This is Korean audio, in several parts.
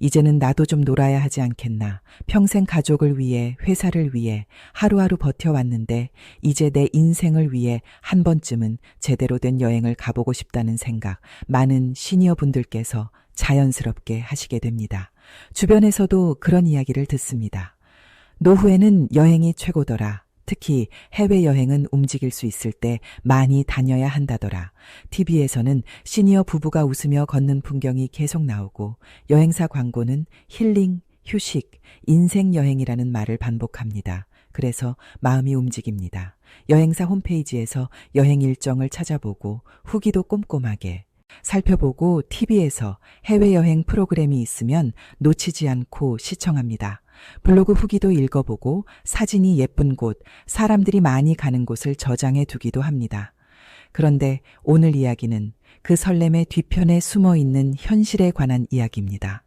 이제는 나도 좀 놀아야 하지 않겠나. 평생 가족을 위해, 회사를 위해 하루하루 버텨왔는데 이제 내 인생을 위해 한 번쯤은 제대로 된 여행을 가보고 싶다는 생각, 많은 시니어 분들께서 자연스럽게 하시게 됩니다. 주변에서도 그런 이야기를 듣습니다. 노후에는 여행이 최고더라. 특히 해외여행은 움직일 수 있을 때 많이 다녀야 한다더라. TV에서는 시니어 부부가 웃으며 걷는 풍경이 계속 나오고 여행사 광고는 힐링, 휴식, 인생 여행이라는 말을 반복합니다. 그래서 마음이 움직입니다. 여행사 홈페이지에서 여행 일정을 찾아보고 후기도 꼼꼼하게 살펴보고 TV에서 해외여행 프로그램이 있으면 놓치지 않고 시청합니다. 블로그 후기도 읽어보고 사진이 예쁜 곳, 사람들이 많이 가는 곳을 저장해 두기도 합니다. 그런데 오늘 이야기는 그 설렘의 뒤편에 숨어 있는 현실에 관한 이야기입니다.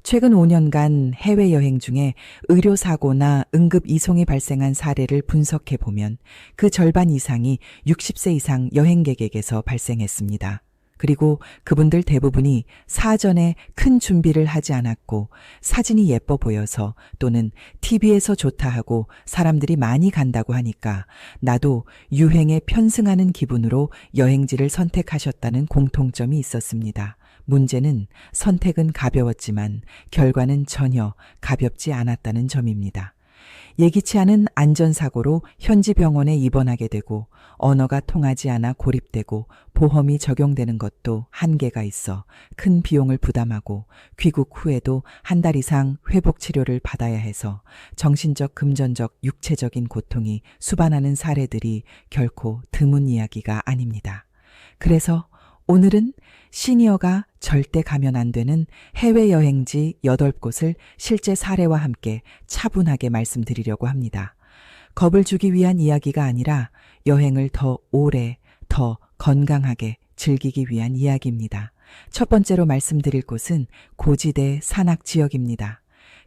최근 5년간 해외여행 중에 의료사고나 응급이송이 발생한 사례를 분석해 보면 그 절반 이상이 60세 이상 여행객에게서 발생했습니다. 그리고 그분들 대부분이 사전에 큰 준비를 하지 않았고 사진이 예뻐 보여서 또는 TV에서 좋다 하고 사람들이 많이 간다고 하니까 나도 유행에 편승하는 기분으로 여행지를 선택하셨다는 공통점이 있었습니다. 문제는 선택은 가벼웠지만 결과는 전혀 가볍지 않았다는 점입니다. 예기치 않은 안전사고로 현지 병원에 입원하게 되고 언어가 통하지 않아 고립되고 보험이 적용되는 것도 한계가 있어 큰 비용을 부담하고 귀국 후에도 한 달 이상 회복 치료를 받아야 해서 정신적, 금전적, 육체적인 고통이 수반하는 사례들이 결코 드문 이야기가 아닙니다. 그래서 오늘은 시니어가 절대 가면 안 되는 해외여행지 8곳을 실제 사례와 함께 차분하게 말씀드리려고 합니다. 겁을 주기 위한 이야기가 아니라 여행을 더 오래, 더 건강하게 즐기기 위한 이야기입니다. 첫 번째로 말씀드릴 곳은 고지대 산악 지역입니다.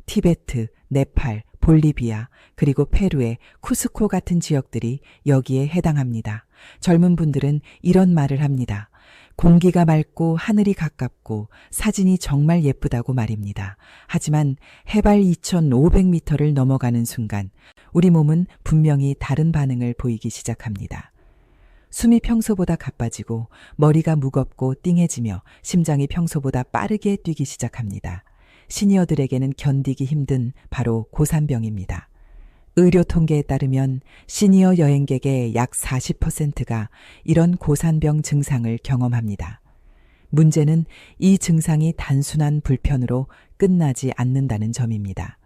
티베트, 네팔, 볼리비아, 그리고 페루의 쿠스코 같은 지역들이 여기에 해당합니다. 젊은 분들은 이런 말을 합니다. 공기가 맑고 하늘이 가깝고 사진이 정말 예쁘다고 말입니다. 하지만 해발 2,500m를 넘어가는 순간 우리 몸은 분명히 다른 반응을 보이기 시작합니다. 숨이 평소보다 가빠지고 머리가 무겁고 띵해지며 심장이 평소보다 빠르게 뛰기 시작합니다. 시니어들에게는 견디기 힘든 바로 고산병입니다. 의료 통계에 따르면 시니어 여행객의 약 40%가 이런 고산병 증상을 경험합니다. 문제는 이 증상이 단순한 불편으로 끝나지 않는다는 점입니다.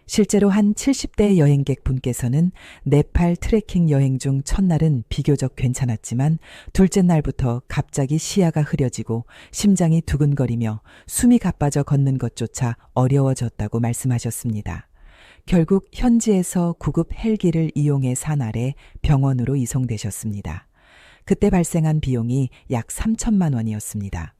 실제로 한 70대 여행객 분께서는 네팔 트레킹 여행 중 첫날은 비교적 괜찮았지만 둘째 날부터 갑자기 시야가 흐려지고 심장이 두근거리며 숨이 가빠져 걷는 것조차 어려워졌다고 말씀하셨습니다. 결국 현지에서 구급 헬기를 이용해 산 아래 병원으로 이송되셨습니다. 그때 발생한 비용이 약 3천만 원이었습니다.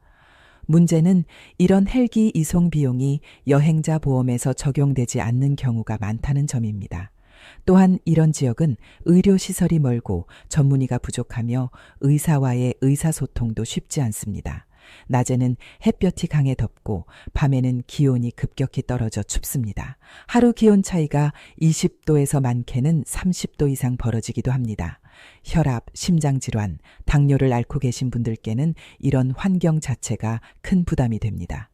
문제는 이런 헬기 이송 비용이 여행자 보험에서 적용되지 않는 경우가 많다는 점입니다. 또한 이런 지역은 의료시설이 멀고 전문의가 부족하며 의사와의 의사소통도 쉽지 않습니다. 낮에는 햇볕이 강해 덥고 밤에는 기온이 급격히 떨어져 춥습니다. 하루 기온 차이가 20도에서 많게는 30도 이상 벌어지기도 합니다. 혈압, 심장질환, 당뇨를 앓고 계신 분들께는 이런 환경 자체가 큰 부담이 됩니다.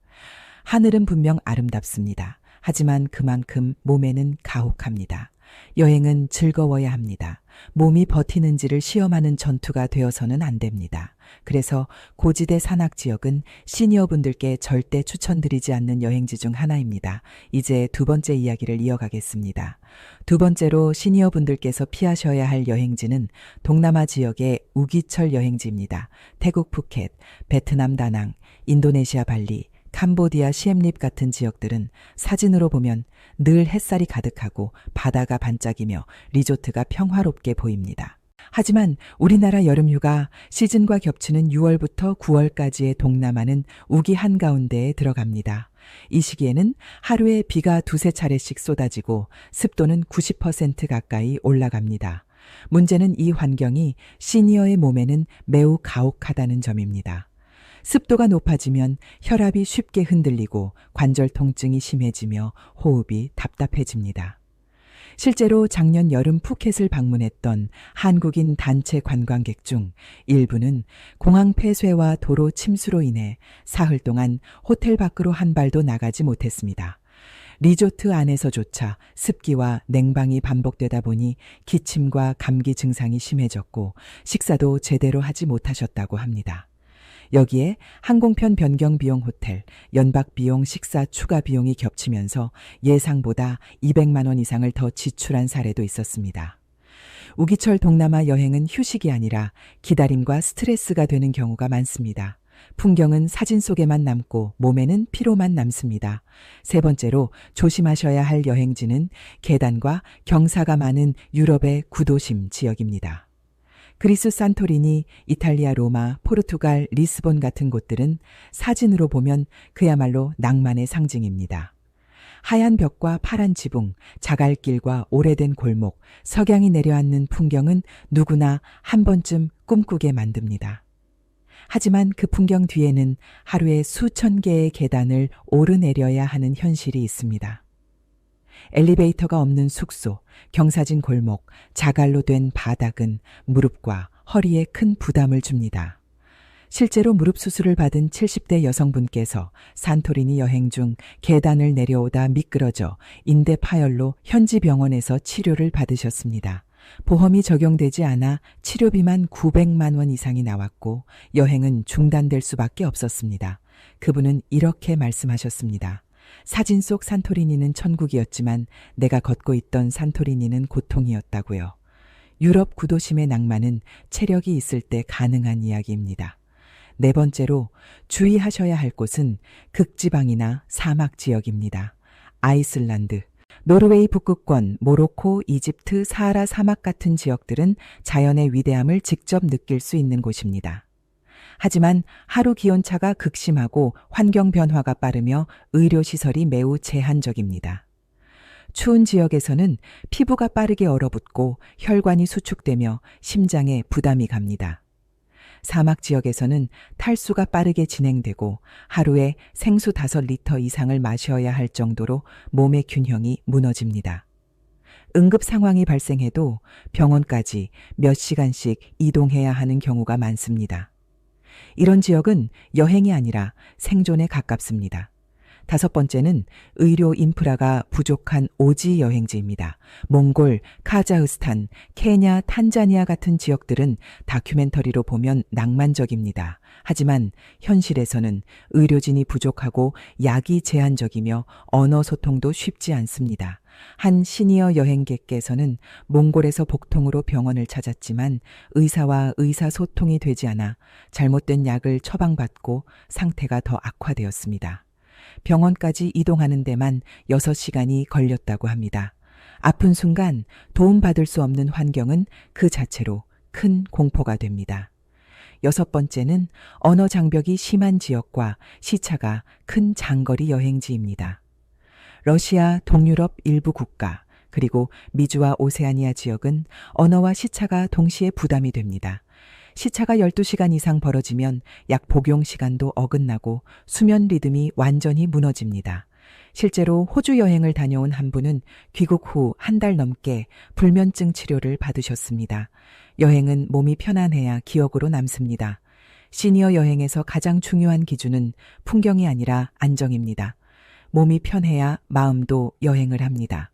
하늘은 분명 아름답습니다. 하지만 그만큼 몸에는 가혹합니다. 여행은 즐거워야 합니다. 몸이 버티는지를 시험하는 전투가 되어서는 안 됩니다. 그래서 고지대 산악 지역은 시니어분들께 절대 추천드리지 않는 여행지 중 하나입니다. 이제 두 번째 이야기를 이어가겠습니다. 두 번째로 시니어분들께서 피하셔야 할 여행지는 동남아 지역의 우기철 여행지입니다. 태국 푸켓, 베트남 다낭, 인도네시아 발리, 캄보디아 시엠립 같은 지역들은 사진으로 보면 늘 햇살이 가득하고 바다가 반짝이며 리조트가 평화롭게 보입니다. 하지만 우리나라 여름휴가 시즌과 겹치는 6월부터 9월까지의 동남아는 우기 한가운데에 들어갑니다. 이 시기에는 하루에 비가 두세 차례씩 쏟아지고 습도는 90% 가까이 올라갑니다. 문제는 이 환경이 시니어의 몸에는 매우 가혹하다는 점입니다. 습도가 높아지면 혈압이 쉽게 흔들리고 관절 통증이 심해지며 호흡이 답답해집니다. 실제로 작년 여름 푸켓을 방문했던 한국인 단체 관광객 중 일부는 공항 폐쇄와 도로 침수로 인해 사흘 동안 호텔 밖으로 한 발도 나가지 못했습니다. 리조트 안에서조차 습기와 냉방이 반복되다 보니 기침과 감기 증상이 심해졌고 식사도 제대로 하지 못하셨다고 합니다. 여기에 항공편 변경 비용 호텔, 연박 비용 식사 추가 비용이 겹치면서 예상보다 200만 원 이상을 더 지출한 사례도 있었습니다. 우기철 동남아 여행은 휴식이 아니라 기다림과 스트레스가 되는 경우가 많습니다. 풍경은 사진 속에만 남고 몸에는 피로만 남습니다. 세 번째로 조심하셔야 할 여행지는 계단과 경사가 많은 유럽의 구도심 지역입니다. 그리스 산토리니, 이탈리아 로마, 포르투갈 리스본 같은 곳들은 사진으로 보면 그야말로 낭만의 상징입니다. 하얀 벽과 파란 지붕, 자갈길과 오래된 골목, 석양이 내려앉는 풍경은 누구나 한 번쯤 꿈꾸게 만듭니다. 하지만 그 풍경 뒤에는 하루에 수천 개의 계단을 오르내려야 하는 현실이 있습니다. 엘리베이터가 없는 숙소, 경사진 골목, 자갈로 된 바닥은 무릎과 허리에 큰 부담을 줍니다. 실제로 무릎 수술을 받은 70대 여성분께서 산토리니 여행 중 계단을 내려오다 미끄러져 인대 파열로 현지 병원에서 치료를 받으셨습니다. 보험이 적용되지 않아 치료비만 900만 원 이상이 나왔고 여행은 중단될 수밖에 없었습니다. 그분은 이렇게 말씀하셨습니다. 사진 속 산토리니는 천국이었지만 내가 걷고 있던 산토리니는 고통이었다고요. 유럽 구도심의 낭만은 체력이 있을 때 가능한 이야기입니다. 네 번째로 주의하셔야 할 곳은 극지방이나 사막 지역입니다. 아이슬란드, 노르웨이 북극권, 모로코, 이집트, 사하라 사막 같은 지역들은 자연의 위대함을 직접 느낄 수 있는 곳입니다. 하지만 하루 기온차가 극심하고 환경 변화가 빠르며 의료시설이 매우 제한적입니다. 추운 지역에서는 피부가 빠르게 얼어붙고 혈관이 수축되며 심장에 부담이 갑니다. 사막 지역에서는 탈수가 빠르게 진행되고 하루에 생수 5리터 이상을 마셔야 할 정도로 몸의 균형이 무너집니다. 응급 상황이 발생해도 병원까지 몇 시간씩 이동해야 하는 경우가 많습니다. 이런 지역은 여행이 아니라 생존에 가깝습니다. 다섯 번째는 의료 인프라가 부족한 오지 여행지입니다. 몽골, 카자흐스탄, 케냐, 탄자니아 같은 지역들은 다큐멘터리로 보면 낭만적입니다. 하지만 현실에서는 의료진이 부족하고 약이 제한적이며 언어 소통도 쉽지 않습니다. 한 시니어 여행객께서는 몽골에서 복통으로 병원을 찾았지만 의사와 의사소통이 되지 않아 잘못된 약을 처방받고 상태가 더 악화되었습니다. 병원까지 이동하는 데만 6시간이 걸렸다고 합니다. 아픈 순간 도움받을 수 없는 환경은 그 자체로 큰 공포가 됩니다. 여섯 번째는 언어 장벽이 심한 지역과 시차가 큰 장거리 여행지입니다. 러시아, 동유럽 일부 국가, 그리고 미주와 오세아니아 지역은 언어와 시차가 동시에 부담이 됩니다. 시차가 12시간 이상 벌어지면 약 복용 시간도 어긋나고 수면 리듬이 완전히 무너집니다. 실제로 호주 여행을 다녀온 한 분은 귀국 후 한 달 넘게 불면증 치료를 받으셨습니다. 여행은 몸이 편안해야 기억으로 남습니다. 시니어 여행에서 가장 중요한 기준은 풍경이 아니라 안정입니다. 몸이 편해야 마음도 여행을 합니다.